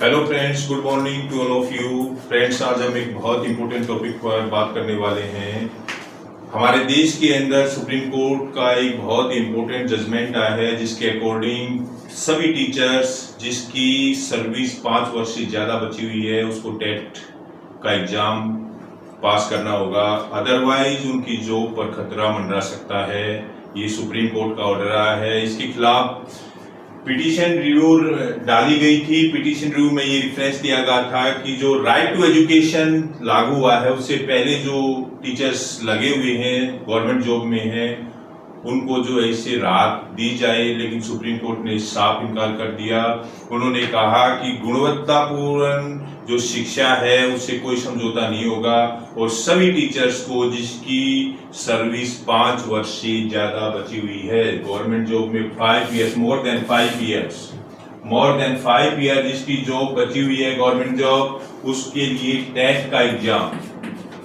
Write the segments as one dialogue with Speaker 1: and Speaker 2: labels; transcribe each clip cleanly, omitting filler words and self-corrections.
Speaker 1: Hello friends, good morning to all of you. Friends, आज हम एक बहुत इंपॉर्टेंट टॉपिक पर बात करने वाले हैं। हमारे देश के अंदर सुप्रीम कोर्ट का एक बहुत इंपॉर्टेंट जजमेंट आया है, जिसके अकॉर्डिंग सभी टीचर्स जिसकी सर्विस 5 वर्ष से ज़्यादा बची हुई है उसको टेट का एग्ज़ाम पास करना होगा, अदरवाइज उनकी जॉब पर खतरा मंडरा सकता है। ये सुप्रीम कोर्ट का ऑर्डर आया है। इसके खिलाफ पिटीशन रिव्यू डाली गई थी। पिटीशन रिव्यू में ये रेफरेंस दिया गया था कि जो राइट टू एजुकेशन लागू हुआ है उससे पहले जो टीचर्स लगे हुए हैं गवर्नमेंट जॉब में हैं उनको जो है इससे राहत दी जाए, लेकिन सुप्रीम कोर्ट ने साफ इनकार कर दिया। उन्होंने कहा कि गुणवत्तापूर्ण जो शिक्षा है उससे कोई समझौता नहीं होगा और सभी टीचर्स को जिसकी सर्विस 5 वर्ष से ज्यादा बची हुई है गवर्नमेंट जॉब में 5 ईयर्स, मोर देन 5 ईयर जिसकी जॉब बची हुई है गवर्नमेंट जॉब, उसके लिए टेट का एग्जाम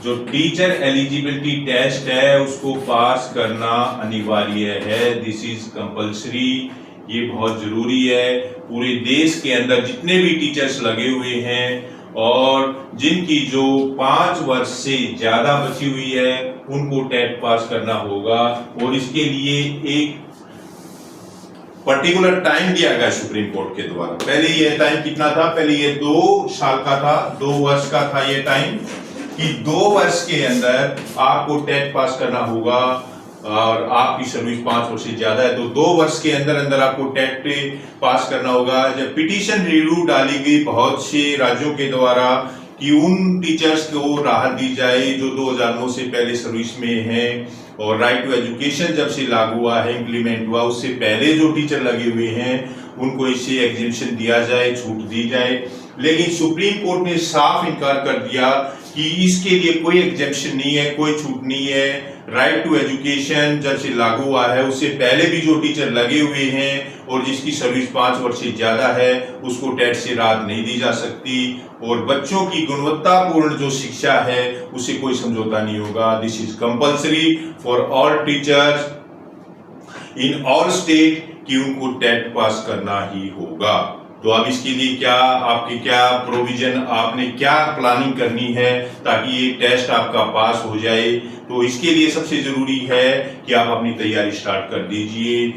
Speaker 1: जो टीचर एलिजिबिलिटी टेस्ट है उसको पास करना अनिवार्य है। This is compulsory. ये बहुत जरूरी है। पूरे देश के अंदर जितने भी टीचर्स लगे हुए हैं और जिनकी जो 5 वर्ष से ज्यादा बची हुई है उनको टेट पास करना होगा और इसके लिए एक पर्टिकुलर टाइम दिया गया सुप्रीम कोर्ट के द्वारा। पहले ये टाइम कितना था? पहले ये 2 साल का था, 2 वर्ष का था ये टाइम कि 2 वर्ष के अंदर आपको टेट पास करना होगा और आपकी सर्विस 5 वर्ष से ज्यादा है तो 2 वर्ष के अंदर अंदर आपको टेट पास करना होगा। जब पिटीशन रिव्यू डाली गई बहुत से राज्यों के द्वारा कि उन टीचर्स को राहत दी जाए जो 2009 से पहले सर्विस में हैं और राइट टू एजुकेशन जब से लागू हुआ है, इम्प्लीमेंट हुआ, उससे पहले जो टीचर लगे हुए हैं उनको इससे एग्जेम्पशन दिया जाए, छूट दी जाए, लेकिन सुप्रीम कोर्ट ने साफ इनकार कर दिया कि इसके लिए कोई एग्जेम्पशन नहीं है, कोई छूट नहीं है। राइट टू एजुकेशन जब से लागू हुआ है उससे पहले भी जो टीचर लगे हुए हैं और जिसकी सर्विस 5 वर्ष से ज्यादा है उसको टेट से राहत नहीं दी जा सकती और बच्चों की गुणवत्तापूर्ण जो शिक्षा है उससे कोई समझौता नहीं होगा। This is compulsory for all teachers in all state कि उनको टेट पास करना ही होगा। तो अब इसके लिए क्या आपकी क्या प्रोविजन, आपने क्या प्लानिंग करनी है ताकि ये टेस्ट आपका पास हो जाए? तो इसके लिए सबसे जरूरी है कि आप अपनी तैयारी स्टार्ट कर दीजिए।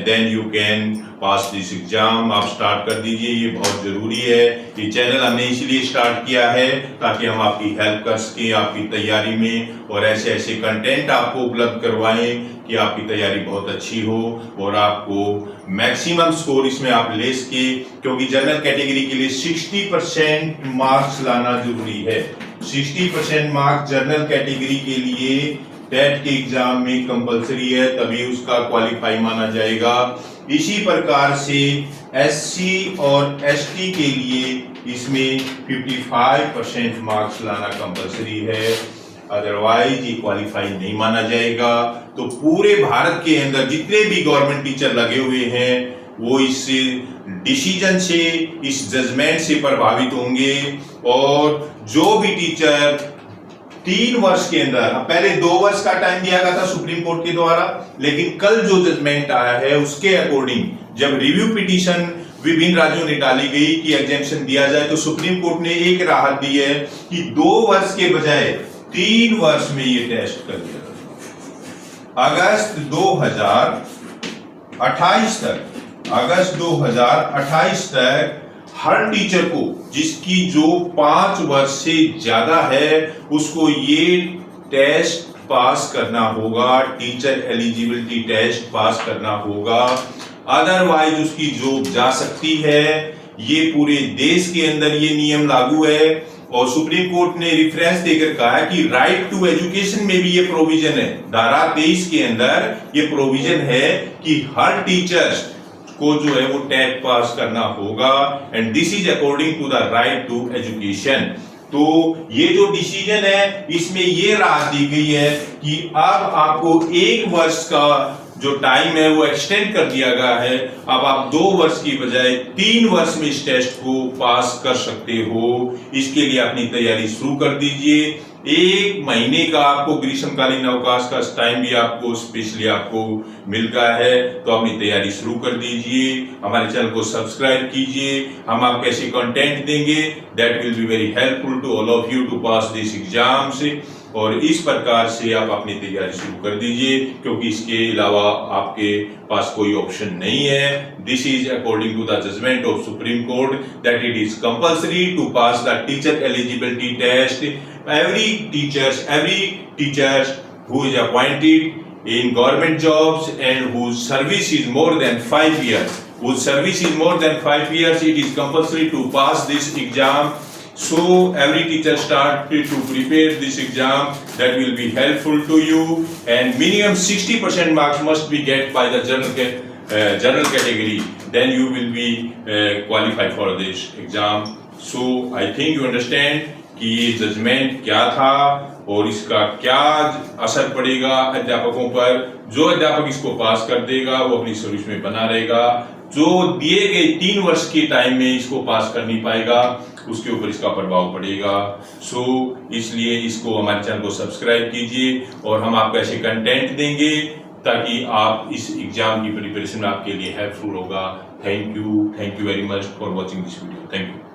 Speaker 1: Then you can pass this exam. आप स्टार्ट कर दीजिए, ये बहुत जरूरी है। ये चैनल हमने इसलिए स्टार्ट किया है ताकि हम आपकी हेल्प कर सकें आपकी तैयारी में और ऐसे ऐसे कंटेंट आपको उपलब्ध करवाएं कि आपकी तैयारी बहुत अच्छी हो और आपको मैक्सिमम स्कोर इसमें आप ले सके, क्योंकि जनरल कैटेगरी के लिए 60% मार्क्स लाना जरूरी है। 60% मार्क्स जनरल कैटेगरी के लिए टेट के एग्जाम में कंपलसरी है, तभी उसका क्वालिफाई माना जाएगा। इसी प्रकार से एससी और एसटी के लिए इसमें 55% मार्क्स लाना कंपलसरी है, अदरवाइज ये क्वालिफाई नहीं माना जाएगा। तो पूरे भारत के अंदर जितने भी गवर्नमेंट टीचर लगे हुए हैं वो इस डिसीजन से, इस जजमेंट से प्रभावित होंगे और जो भी टीचर 3 वर्ष के अंदर, पहले 2 वर्ष का टाइम दिया गया था सुप्रीम कोर्ट के द्वारा, लेकिन कल जो जजमेंट आया है उसके अकॉर्डिंग जब रिव्यू पिटीशन विभिन्न राज्यों ने डाली गई कि एग्जेम्पशन दिया जाए तो सुप्रीम कोर्ट ने एक राहत दी है कि 2 वर्ष के बजाय 3 वर्ष में ये टेस्ट कर दिया। अगस्त 2028 तक हर टीचर को जिसकी जो 5 वर्ष से ज्यादा है उसको ये टेस्ट पास करना होगा, टीचर एलिजिबिलिटी टेस्ट पास करना होगा, अदरवाइज उसकी जॉब जा सकती है। ये पूरे देश के अंदर ये नियम लागू है और सुप्रीम कोर्ट ने रेफरेंस देकर कहा कि राइट टू एजुकेशन में भी ये प्रोविजन है। धारा 23 के अंदर ये प्रोविजन है कि हर टीचर्स को जो है वो टेट पास करना होगा and this is according to the right to education. तो ये जो डिसीजन है इसमें ये राहत दी गई है कि अब आपको 1 वर्ष का जो टाइम है वो एक्सटेंड कर दिया गया है। अब आप 2 वर्ष की बजाय 3 वर्ष में इस टेस्ट को पास कर सकते हो। इसके लिए अपनी तैयारी शुरू कर दीजिए 1 महीने का आपको ग्रीष्मकालीन अवकाश का टाइम भी आपको स्पेशली आपको मिल गया है, तो अपनी तैयारी शुरू कर दीजिए। हमारे चैनल को सब्सक्राइब कीजिए। हम आपको ऐसे कंटेंट देंगे that will be very helpful to all of you to pass this exams, और इस प्रकार से आप अपनी तैयारी शुरू कर दीजिए, क्योंकि इसके अलावा आपके पास कोई ऑप्शन नहीं है। This is according to the judgement of Supreme Court that it is compulsory to pass the teacher eligibility test. every teachers who is appointed in government jobs and whose service is more than 5 years, it is compulsory to pass this exam. So every teacher start to prepare this exam, that will be helpful to you, and minimum 60% marks must be get by the general category, then you will be qualified for this exam. So I think you understand कि ये judgement क्या था और इसका क्या असर पड़ेगा अध्यापकों पर। जो अध्यापक इसको पास कर देगा वो अपनी सर्विस में बना रहेगा, जो दिए गए 3 वर्ष के टाइम में इसको पास कर नहीं पाएगा उसके ऊपर इसका प्रभाव पड़ेगा। सो इसलिए इसको हमारे चैनल को सब्सक्राइब कीजिए, और हम आपको ऐसे कंटेंट देंगे ताकि आप इस एग्जाम की प्रिपरेशन में आपके लिए हेल्पफुल होगा। Thank you very much for watching this video. Thank you.